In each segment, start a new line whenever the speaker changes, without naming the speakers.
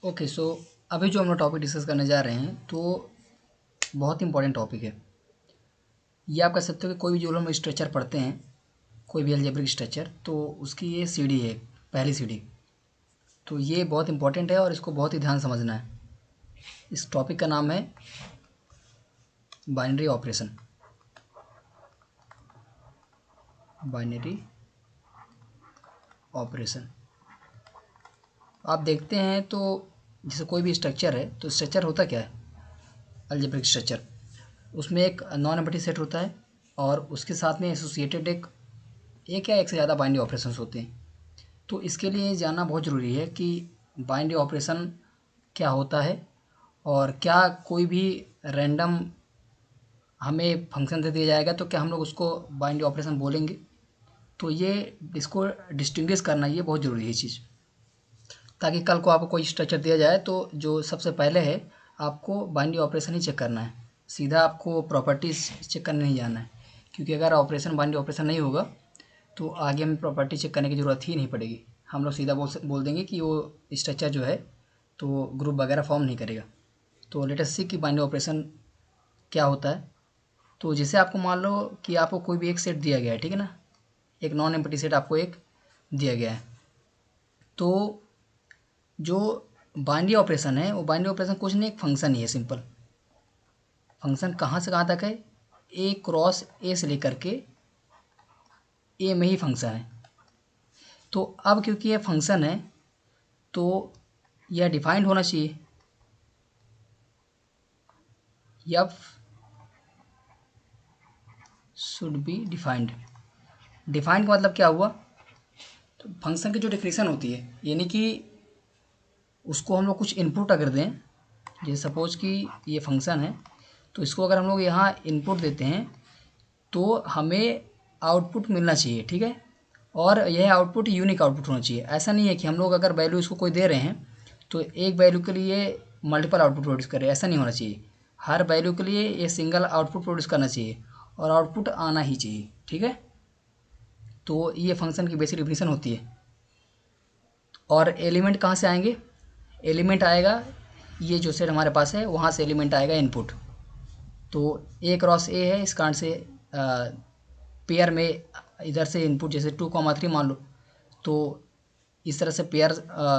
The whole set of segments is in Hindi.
ओके सो अभी जो हम लोग टॉपिक डिस्कस करने जा रहे हैं तो बहुत इंपॉर्टेंट टॉपिक है। ये आप कह सकते हो कि कोई भी जो हम स्ट्रक्चर पढ़ते हैं, कोई भी अलजेब्रिक स्ट्रक्चर, तो उसकी ये सीढ़ी है, पहली सीढ़ी। तो ये बहुत इंपॉर्टेंट है और इसको बहुत ही ध्यान समझना है। इस टॉपिक का नाम है बाइनरी ऑपरेशन। बाइनरी ऑपरेशन आप देखते हैं तो जैसे कोई भी स्ट्रक्चर है तो स्ट्रक्चर होता क्या है? अलजेब्रिक स्ट्रक्चर, उसमें एक नॉन एम्प्टी सेट होता है और उसके साथ में एसोसिएटेड एक या एक से ज़्यादा बाइनरी ऑपरेशंस होते हैं। तो इसके लिए जानना बहुत ज़रूरी है कि बाइनरी ऑपरेशन क्या होता है और क्या कोई भी रैंडम हमें फंक्शन दे दिया जाएगा तो क्या हम लोग उसको बाइनरी ऑपरेशन बोलेंगे। तो ये इसको डिस्टिंग्विश करना ये बहुत ज़रूरी है चीज़, ताकि कल को आपको कोई स्ट्रक्चर दिया जाए तो जो सबसे पहले है आपको बाइनरी ऑपरेशन ही चेक करना है, सीधा आपको प्रॉपर्टीज़ चेक करने नहीं जाना है। क्योंकि अगर ऑपरेशन बाइनरी ऑपरेशन नहीं होगा तो आगे हमें प्रॉपर्टी चेक करने की ज़रूरत ही नहीं पड़ेगी। हम लोग सीधा बोल देंगे कि वो स्ट्रक्चर जो है तो ग्रुप वगैरह फॉर्म नहीं करेगा। तो लेट अस सी कि बाइनरी ऑपरेशन क्या होता है। तो जैसे आपको मान लो कि आपको कोई भी एक सेट दिया गया है, ठीक है ना, एक नॉन एम्प्टी सेट आपको एक दिया गया है। तो जो बाइनरी ऑपरेशन है वो बाइनरी ऑपरेशन कुछ नहीं, एक फंक्शन ही है, सिंपल फंक्शन। कहाँ से कहाँ तक है? ए क्रॉस ए से लेकर के ए में ही फंक्शन है। तो अब क्योंकि ये फंक्शन है तो यह डिफाइंड होना चाहिए। F should be defined. Defined का मतलब क्या हुआ? तो फंक्शन की जो डेफिनेशन होती है, यानी कि उसको हम लोग कुछ इनपुट अगर दें, जैसे सपोज कि ये फंक्शन है तो इसको अगर हम लोग यहाँ इनपुट देते हैं तो हमें आउटपुट मिलना चाहिए, ठीक है। और यह आउटपुट यूनिक आउटपुट होना चाहिए। ऐसा नहीं है कि हम लोग अगर वैल्यू इसको कोई दे रहे हैं तो एक वैल्यू के लिए मल्टीपल आउटपुट प्रोड्यूस करे, ऐसा नहीं होना चाहिए। हर वैल्यू के लिए ये सिंगल आउटपुट प्रोड्यूस करना चाहिए और आउटपुट आना ही चाहिए, ठीक है। तो ये फंक्शन की बेसिक डिफिनीशन होती है। और एलिमेंट कहाँ से आएंगे? एलिमेंट आएगा, ये जो सेट हमारे पास है वहाँ से एलिमेंट आएगा इनपुट। तो ए क्रॉस ए है, इस कारण से पेयर में इधर से इनपुट जैसे 2,3 मान लो, तो इस तरह से पेयर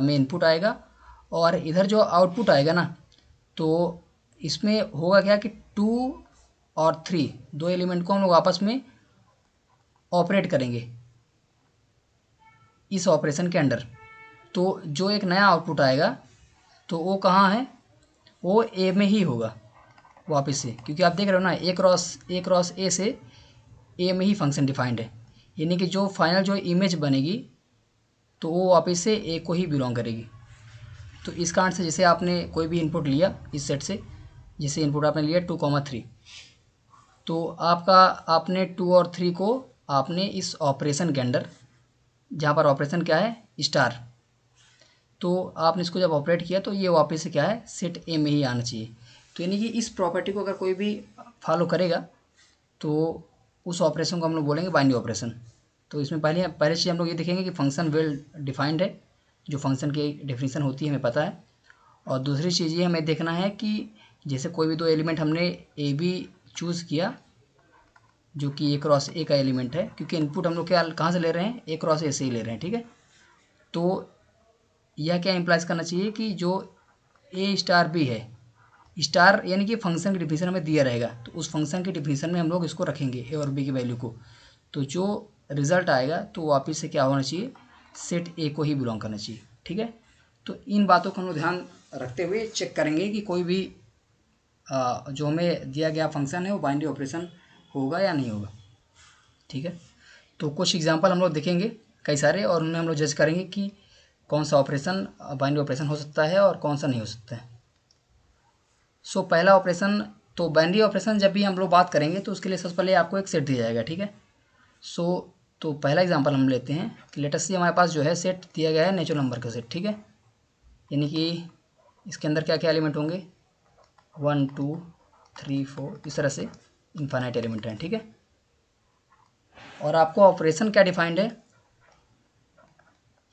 में इनपुट आएगा। और इधर जो आउटपुट आएगा ना, तो इसमें होगा क्या कि 2 और 3 दो एलिमेंट को हम लोग आपस में ऑपरेट करेंगे इस ऑपरेशन के अंडर। तो जो एक नया आउटपुट आएगा तो वो कहाँ है? वो ए में ही होगा वापस से, क्योंकि आप देख रहे हो ना, ए क्रॉस ए से ए में ही फंक्शन डिफाइंड है। यानी कि जो फाइनल जो इमेज बनेगी तो वो वापस से ए को ही बिलोंग करेगी। तो इस कारण से जैसे आपने कोई भी इनपुट लिया इस सेट से, जैसे इनपुट आपने लिया 2,3, तो आपने 2 और 3 को आपने इस ऑपरेशन के अंडर, जहाँ पर ऑपरेशन क्या है? स्टार, तो आपने इसको जब ऑपरेट किया तो ये वापस से क्या है? सेट ए में ही आना चाहिए। तो यानी कि इस प्रॉपर्टी को अगर कोई भी फॉलो करेगा तो उस ऑपरेशन को हम लोग बोलेंगे बाइनरी ऑपरेशन। तो इसमें पहले चीज़ हम लोग ये देखेंगे कि फंक्शन वेल डिफाइंड है, जो फंक्शन की डेफिनेशन होती है हमें पता है। और दूसरी चीज़ ये हमें देखना है कि जैसे कोई भी दो एलिमेंट हमने ए बी चूज़ किया, जो कि ए क्रॉस ए का एलिमेंट है, क्योंकि इनपुट हम लोग क्या कहाँ से ले रहे हैं? ए क्रॉस ए से ही ले रहे हैं, ठीक है। तो यह क्या इम्प्लाइज करना चाहिए कि जो ए स्टार बी है, स्टार यानी कि फंक्शन की डिफिनीशन हमें दिया रहेगा तो उस फंक्शन की डिफिनीशन में हम लोग इसको रखेंगे ए और बी की वैल्यू को। तो जो रिजल्ट आएगा तो वापस से क्या होना चाहिए? सेट ए को ही बिलोंग करना चाहिए, ठीक है। तो इन बातों को हम लोग ध्यान रखते हुए चेक करेंगे कि कोई भी जो हमें दिया गया फंक्शन है वो बाइनरी ऑपरेशन होगा या नहीं होगा, ठीक है। तो कुछ एग्जांपल हम लोग देखेंगे कई सारे, और उनमें हम लोग जज करेंगे कि कौन सा ऑपरेशन बाइनरी ऑपरेशन हो सकता है और कौन सा नहीं हो सकता है। सो पहला ऑपरेशन, तो बाइनरी ऑपरेशन जब भी हम लोग बात करेंगे तो उसके लिए सबसे पहले आपको एक सेट दिया जाएगा, ठीक है। सो तो पहला एग्जांपल हम लेते हैं कि लेट अस सी हमारे पास जो है सेट दिया गया है नेचुरल नंबर का सेट, ठीक है। यानी कि इसके अंदर क्या क्या एलिमेंट होंगे? 1 2 3 4 इस तरह से इनफाइनाइट एलिमेंट हैं, ठीक है। और आपको ऑपरेशन क्या डिफाइंड है?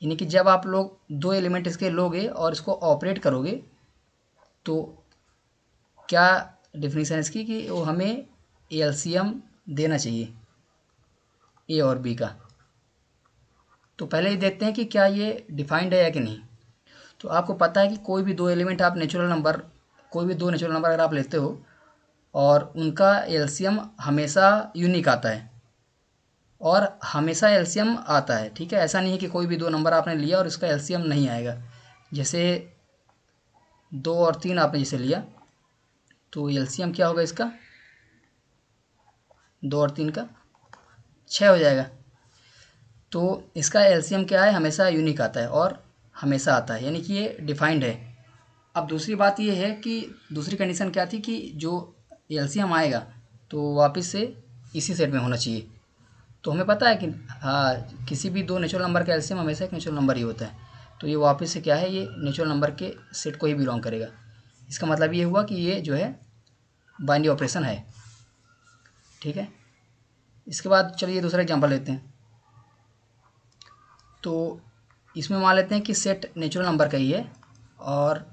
यानी कि जब आप लोग दो एलिमेंट इसके लोगे और इसको ऑपरेट करोगे तो क्या डेफिनेशन है इसकी कि वो हमें एलसीएम देना चाहिए ए और बी का। तो पहले ही देखते हैं कि क्या ये डिफाइंड है या कि नहीं। तो आपको पता है कि कोई भी दो एलिमेंट आप नेचुरल नंबर, कोई भी दो नेचुरल नंबर अगर आप लेते हो और उनका एलसीएम हमेशा यूनिक आता है, और हमेशा एलसीएम आता है, ठीक है। ऐसा नहीं है कि कोई भी दो नंबर आपने लिया और इसका एलसीएम नहीं आएगा। जैसे 2 और 3 आपने जैसे लिया तो एलसीएम क्या होगा इसका, 2 और 3 का 6 हो जाएगा। तो इसका एलसीएम क्या है, हमेशा यूनिक आता है और हमेशा आता है, यानी कि ये डिफाइंड है। अब दूसरी बात ये है कि दूसरी कंडीशन क्या थी कि जो एलसीएम आएगा तो वापस से इसी सेट में होना चाहिए। तो हमें पता है कि हाँ, किसी भी दो नेचुरल नंबर का एलसीएम हमेशा एक नेचुरल नंबर ही होता है। तो ये वापस से क्या है, ये नेचुरल नंबर के सेट को ही बिलोंग करेगा। इसका मतलब ये हुआ कि ये जो है बाइनरी ऑपरेशन है, ठीक है। इसके बाद चलिए दूसरा एग्जांपल लेते हैं। तो इसमें मान लेते हैं कि सेट नेचुरल नंबर का ही है और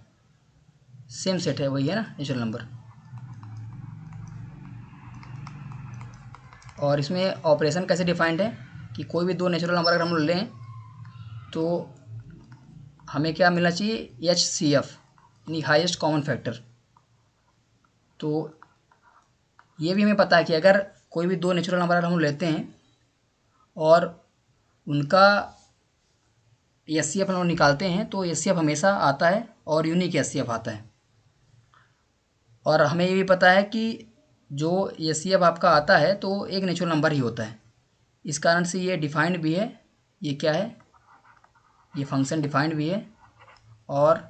सेम सेट है, वही है ना नेचुरल नंबर। और इसमें ऑपरेशन कैसे डिफाइंड है कि कोई भी दो नेचुरल नंबर अगर हम लें तो हमें क्या मिलना चाहिए, HCF यानी हाईएस्ट कॉमन फैक्टर। तो ये भी हमें पता है कि अगर कोई भी दो नेचुरल नंबर अगर हम लेते हैं और उनका HCF हम लोग निकालते हैं तो HCF हमेशा आता है और यूनिक HCF आता है। और हमें ये भी पता है कि जो HCF आपका आता है तो एक नेचुरल नंबर ही होता है। इस कारण से ये डिफाइंड भी है। ये क्या है, ये फंक्शन डिफाइंड भी है। और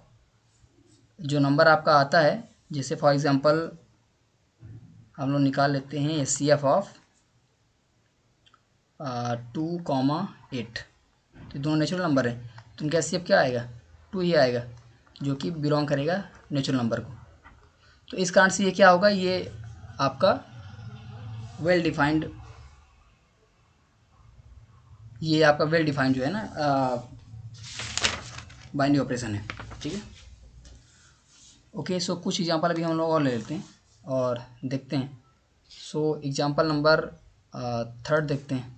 जो नंबर आपका आता है, जैसे फॉर एग्जांपल हम लोग निकाल लेते हैं HCF ऑफ 2,8। तो दोनों नेचुरल नंबर है तो उनका HCF क्या आएगा, 2 ही आएगा, जो कि बिलोंग करेगा नेचुरल नंबर को। तो इस कारण से ये क्या होगा, ये आपका वेल डिफाइंड, ये आपका वेल डिफाइंड जो है ना बाइनरी ऑपरेशन है, ठीक है। ओके, सो कुछ एग्जांपल अभी हम लोग और ले लेते हैं और देखते हैं। सो एग्जांपल नंबर 3 देखते हैं।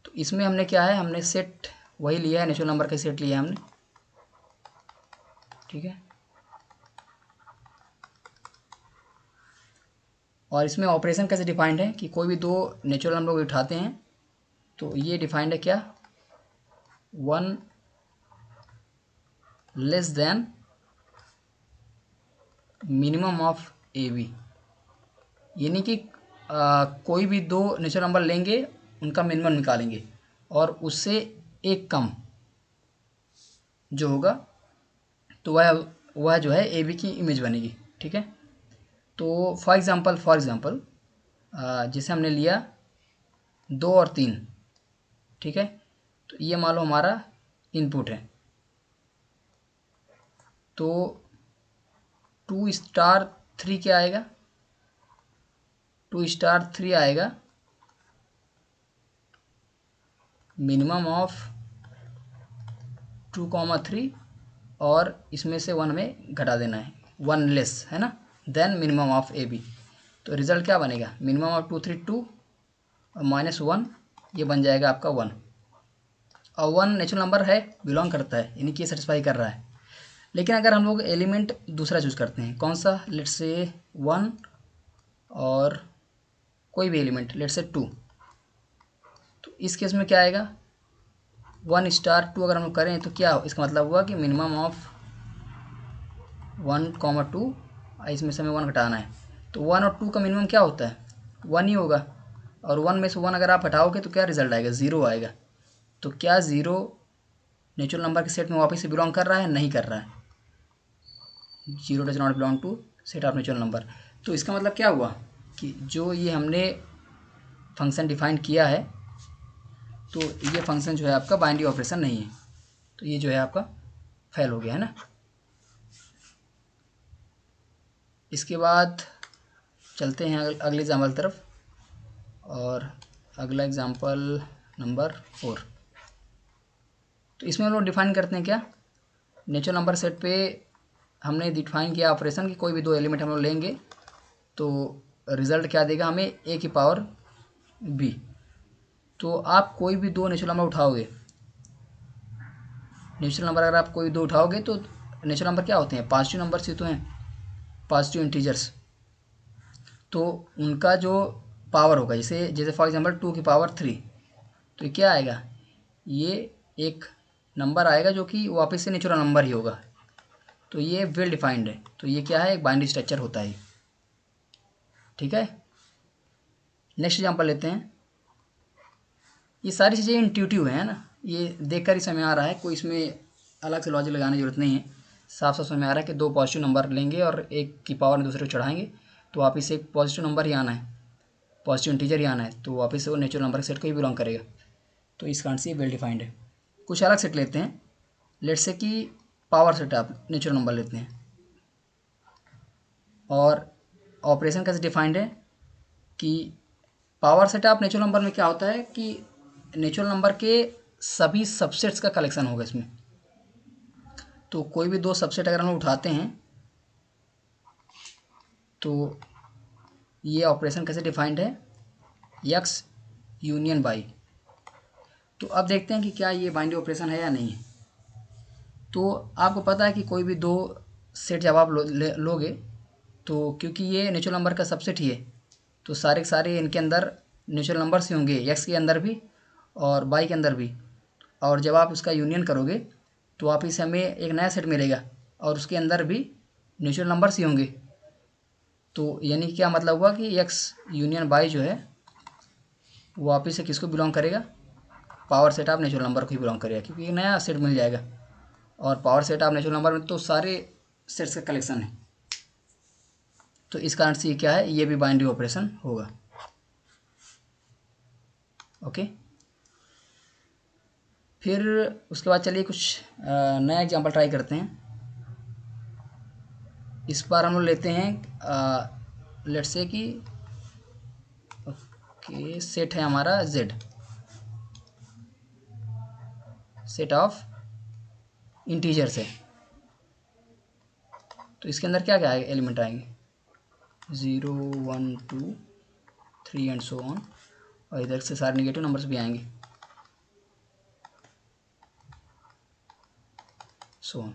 तो इसमें हमने क्या है, हमने सेट वही लिया है, नेचुरल नंबर का सेट लिया है हमने, ठीक है। और इसमें ऑपरेशन कैसे डिफाइंड है कि कोई भी दो नेचुरल नंबर को उठाते हैं तो ये डिफाइंड है क्या, 1 less than minimum of AB। यानी कि कोई भी दो नेचुरल नंबर लेंगे, उनका मिनिमम निकालेंगे और उससे एक कम जो होगा तो वह जो है AB की इमेज बनेगी, ठीक है। तो फॉर एग्ज़ाम्पल जैसे हमने लिया 2 और 3, ठीक है। तो ये मान लो हमारा इनपुट है। तो 2*3 क्या आएगा, 2*3 आएगा मिनिमम ऑफ 2,3 और इसमें से 1 में घटा देना है, 1 लेस है ना देन मिनिमम ऑफ AB। तो रिज़ल्ट क्या बनेगा, मिनिमम ऑफ 2, 3 2 और -1, ये बन जाएगा आपका 1। और 1 नेचुरल नंबर है, बिलोंग करता है, यानी कि सेटिस्फाई कर रहा है। लेकिन अगर हम लोग एलिमेंट दूसरा चूज़ करते हैं, कौन सा, लेट्स से 1 और कोई भी एलिमेंट लेट्स से 2, तो इस केस में क्या आएगा, 1*2 अगर हम लोग करें तो क्या इसका मतलब हुआ कि मिनिमम ऑफ 1,2, इसमें से हमें 1 घटाना है। तो 1 और 2 का मिनिमम क्या होता है, 1 ही होगा। और 1 में से 1 अगर आप हटाओगे तो क्या रिजल्ट आएगा, 0 आएगा। तो क्या 0 नेचुरल नंबर के सेट में वापस से बिलोंग कर रहा है, नहीं कर रहा है। 0 does not belong to set of natural number. तो इसका मतलब क्या हुआ कि जो ये हमने फंक्शन डिफाइन किया है तो ये फंक्शन जो है आपका बाइनरी ऑपरेशन नहीं है, तो ये जो है आपका फेल हो गया है ना। इसके बाद चलते हैं अगले एग्जाम्पल तरफ। और अगला एग्जाम्पल नंबर 4। तो इसमें हम लोग डिफाइन करते हैं क्या, नेचुरल नंबर सेट पे हमने डिफाइन किया ऑपरेशन कि कोई भी दो एलिमेंट हम लोग लेंगे तो रिज़ल्ट क्या देगा हमें, ए की पावर बी। तो आप कोई भी दो नेचुरल नंबर उठाओगे, नेचुरल नंबर अगर आप कोई दो उठाओगे तो नेचुरल नंबर क्या होते हैं, पॉजिटिव नंबर से तो हैं, पॉजिटिव इंटीजर्स। तो उनका जो पावर होगा, जैसे जैसे फॉर एग्जांपल 2 की पावर 3, तो ये क्या आएगा, ये एक नंबर आएगा जो कि वापस से नेचुरल नंबर ही होगा। तो ये वेल डिफाइंड है, तो ये क्या है, एक बाइनरी स्ट्रक्चर होता है। ठीक है, नेक्स्ट एग्जांपल लेते हैं। ये सारी चीज़ें इंट्यूटिव है ना, ये देखकर ही समझ आ रहा है, कोई इसमें अलग से लॉजिक लगाने की जरूरत नहीं है। साफ साफ समझ में आ रहा है कि दो पॉजिटिव नंबर लेंगे और एक की पावर में दूसरे को चढ़ाएंगे तो वापस से एक पॉजिटिव नंबर ही आना है, पॉजिटिव इंटीजर ही आना है, तो वापस से वो नेचुरल नंबर सेट को ही बिलोंग करेगा। तो इस कारण से ये वेल डिफाइंड है। कुछ अलग सेट लेते हैं, लेट्स से कि पावर सेट आप नेचुरल नंबर लेते हैं, और ऑपरेशन कैसे डिफाइंड है कि power set of natural number में क्या होता है कि नेचुरल नंबर के सभी सबसेट्स का कलेक्शन होगा इसमें। तो कोई भी दो सबसेट अगर हम लोग उठाते हैं तो ये ऑपरेशन कैसे डिफाइंड है, एक्स यूनियन बाई। तो अब देखते हैं कि क्या ये बाइनरी ऑपरेशन है या नहीं है। तो आपको पता है कि कोई भी दो सेट जब आप लोगे तो क्योंकि ये नेचुरल नंबर का सबसेट ही है तो सारे के सारे इनके अंदर नेचुरल नंबर्स ही होंगे, एक्स के अंदर भी और वाई के अंदर भी। और जब आप उसका यूनियन करोगे तो वापस से हमें एक नया सेट मिलेगा और उसके अंदर भी नेचुरल नंबर्स ही होंगे। तो यानी क्या मतलब हुआ कि एक्स यूनियन वाई जो है वो वापस से किसको बिलोंग करेगा, power set of natural number को ही बिलोंग करेगा, क्योंकि एक नया सेट मिल जाएगा। और power set of natural number में तो सारे सेट्स का कलेक्शन है, तो इस कारण से ये क्या है, ये भी बाइनरी ऑपरेशन होगा। ओके, फिर उसके बाद चलिए कुछ नया एग्जांपल ट्राई करते हैं। इस बार हम लोग लेते हैं लेट्स से कि ओके सेट है हमारा जेड, सेट ऑफ इंटीजर्स है। तो इसके अंदर क्या क्या एलिमेंट आएंगे, 0 1 2 3 एंड सो ऑन, और इधर से सारे नेगेटिव नंबर्स भी आएंगे, सो ऑन।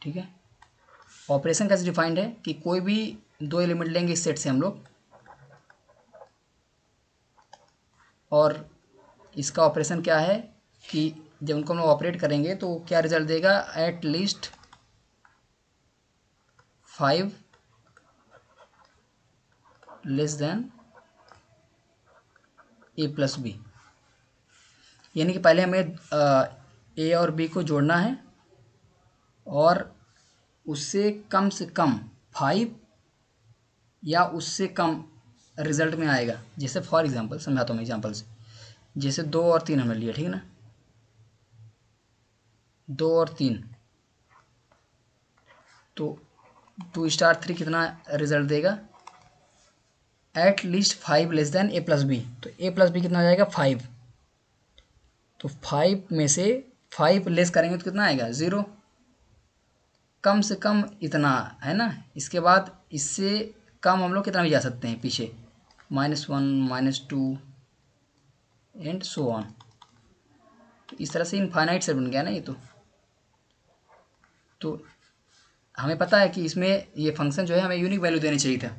ठीक है, ऑपरेशन कैसे डिफाइंड है कि कोई भी दो एलिमेंट लेंगे इस सेट से हम लोग, और इसका ऑपरेशन क्या है कि जब उनको हम लोग ऑपरेट करेंगे तो क्या रिजल्ट देगा, at least 5 less than A plus B. यानी कि पहले हमें ए और बी को जोड़ना है और उससे कम से कम 5 या उससे कम रिजल्ट में आएगा। जैसे फॉर एग्जांपल समझाता हूँ मैं एग्जांपल से, जैसे 2 और 3 हमने लिया, ठीक है ना, 2 और 3, तो 2 स्टार 3 कितना रिजल्ट देगा, at least 5 less than A plus B. तो ए प्लस बी कितना आ जाएगा 5, तो 5 में से 5 लेस करेंगे तो कितना आएगा 0, कम से कम इतना है ना। इसके बाद इससे कम हम लोग कितना भी जा सकते हैं पीछे, -1 -2 एंड सो ऑन। तो इस तरह से इनफाइनाइट सेट बन गया ना ये। तो हमें पता है कि इसमें ये फंक्शन जो है हमें यूनिक वैल्यू देनी चाहिए था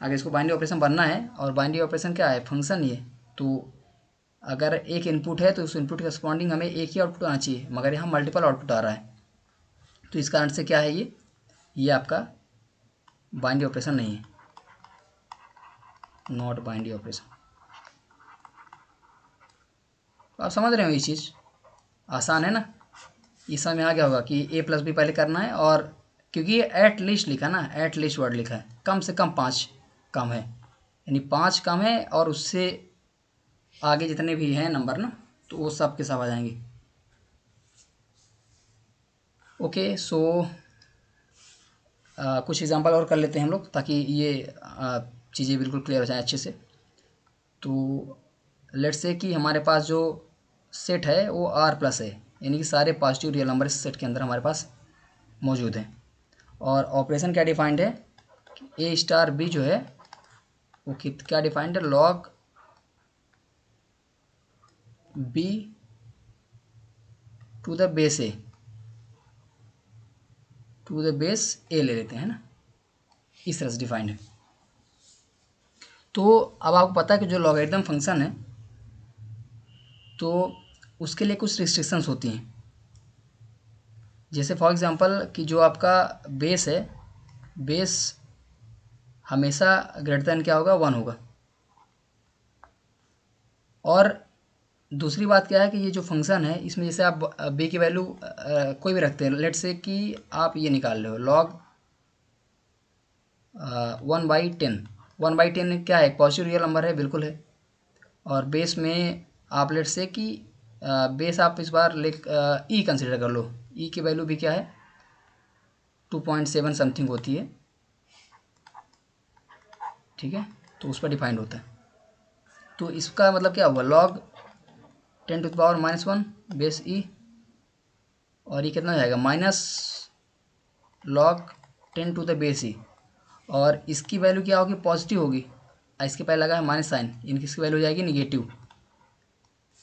अगर इसको बाइनरी ऑपरेशन बनना है, और बाइनरी ऑपरेशन क्या है, फंक्शन ही है। तो अगर एक इनपुट है तो उस इनपुट के करस्पॉन्डिंग हमें एक ही आउटपुट आना चाहिए, मगर यहाँ मल्टीपल आउटपुट आ रहा है, तो इस कारण से क्या है, ये आपका बाइनरी ऑपरेशन नहीं है, नॉट बाइनरी ऑपरेशन। तो आप समझ रहे हो ये चीज़ आसान है ना, इस समय आ गया होगा कि ए प्लस बी पहले करना है, और क्योंकि ये एट लीस्ट लिखा ना, एट लीस्ट वर्ड लिखा है, कम से कम 5 कम है, यानी 5 कम है, और उससे आगे जितने भी हैं नंबर ना तो वो सब के सब आ जाएंगे। ओके, सो कुछ एग्जांपल और कर लेते हैं हम लोग ताकि ये चीज़ें बिल्कुल क्लियर हो जाए अच्छे से। तो लेट्स से कि हमारे पास जो सेट है वो आर प्लस है, यानी कि सारे पॉजिटिव रियल नंबर इस सेट के अंदर हमारे पास मौजूद हैं। और ऑपरेशन क्या डिफाइंड है, ए स्टार बी जो है वो क्या डिफाइंड है, log B to the base A, to the base A ले लेते हैं ना, इस तरह से डिफाइंड है। तो अब आपको पता है कि जो लॉगरिथम फंक्शन है तो उसके लिए कुछ रिस्ट्रिक्शंस होती हैं। जैसे फॉर एग्जांपल कि जो आपका बेस है, बेस हमेशा ग्रेटर देन क्या होगा, 1 होगा। और दूसरी बात क्या है कि ये जो फंक्शन है इसमें जैसे आप बी की वैल्यू कोई भी रखते हैं, लेट से कि आप ये निकाल रहे हो लॉग 1/10, 1/10 क्या है, पॉजिटिव रियल नंबर है, बिल्कुल है। और बेस में आप लेट से कि बेस आप इस बार ले ई कंसिडर कर लो, ई की वैल्यू भी क्या है 2.7 समथिंग होती है, ठीक है, तो उस पर डिफाइंड होता है। तो इसका मतलब क्या हुआ, लॉग 10⁻⁻1 बेस ई, और ये कितना हो जाएगा minus log 10 to the base e, और इसकी वैल्यू क्या होगी, पॉजिटिव होगी। इसके पहले लगा है माइनस साइन, इनकी इसकी वैल्यू हो जाएगी निगेटिव।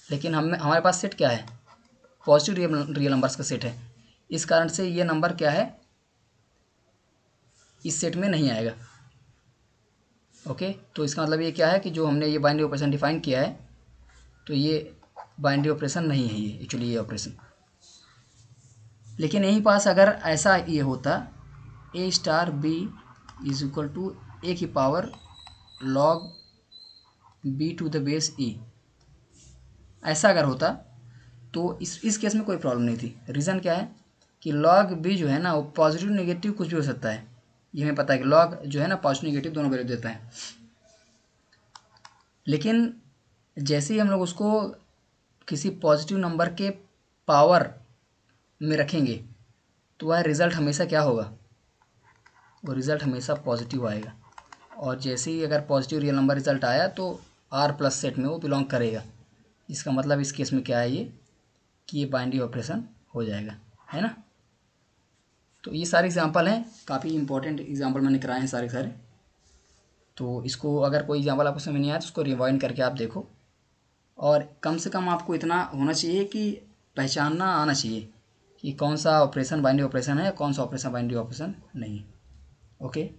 लेकिन हमारे पास सेट क्या है, पॉजिटिव रियल नंबर्स का सेट है, इस कारण से ये नंबर क्या है, इस सेट में नहीं आएगा। ओके, तो इसका मतलब ये क्या है कि जो हमने ये बाइनरी ऑपरेशन डिफाइन किया है तो ये बाइनरी ऑपरेशन नहीं है, ये एक्चुअली ये ऑपरेशन। लेकिन यहीं पास अगर ऐसा ये होता, A star B is equal to A की power log B to the base e, ऐसा अगर होता तो इस केस में कोई प्रॉब्लम नहीं थी। रीज़न क्या है कि लॉग बी जो है ना वो पॉजिटिव नेगेटिव कुछ भी हो सकता है, ये हमें पता है कि लॉग जो है ना पॉजिटिव नेगेटिव दोनों वैल्यू देता है। लेकिन जैसे ही हम लोग उसको किसी पॉजिटिव नंबर के पावर में रखेंगे तो वह रिज़ल्ट हमेशा क्या होगा, वो रिज़ल्ट हमेशा पॉजिटिव आएगा। और जैसे ही अगर पॉजिटिव रियल नंबर रिज़ल्ट आया तो आर प्लस सेट में वो बिलोंग करेगा। इसका मतलब इस केस में क्या है, ये कि ये बाइनरी ऑपरेशन हो जाएगा, है ना। तो ये सारे एग्जांपल हैं, काफ़ी इंपॉर्टेंट एग्जांपल मैंने कराए हैं सारे सारे। तो इसको अगर कोई एग्जांपल आपको समझ नहीं आया तो उसको रिवाइंड करके आप देखो, और कम से कम आपको इतना होना चाहिए कि पहचानना आना चाहिए कि कौन सा ऑपरेशन बाइनरी ऑपरेशन है, कौन सा ऑपरेशन बाइनरी ऑपरेशन नहीं है। ओके।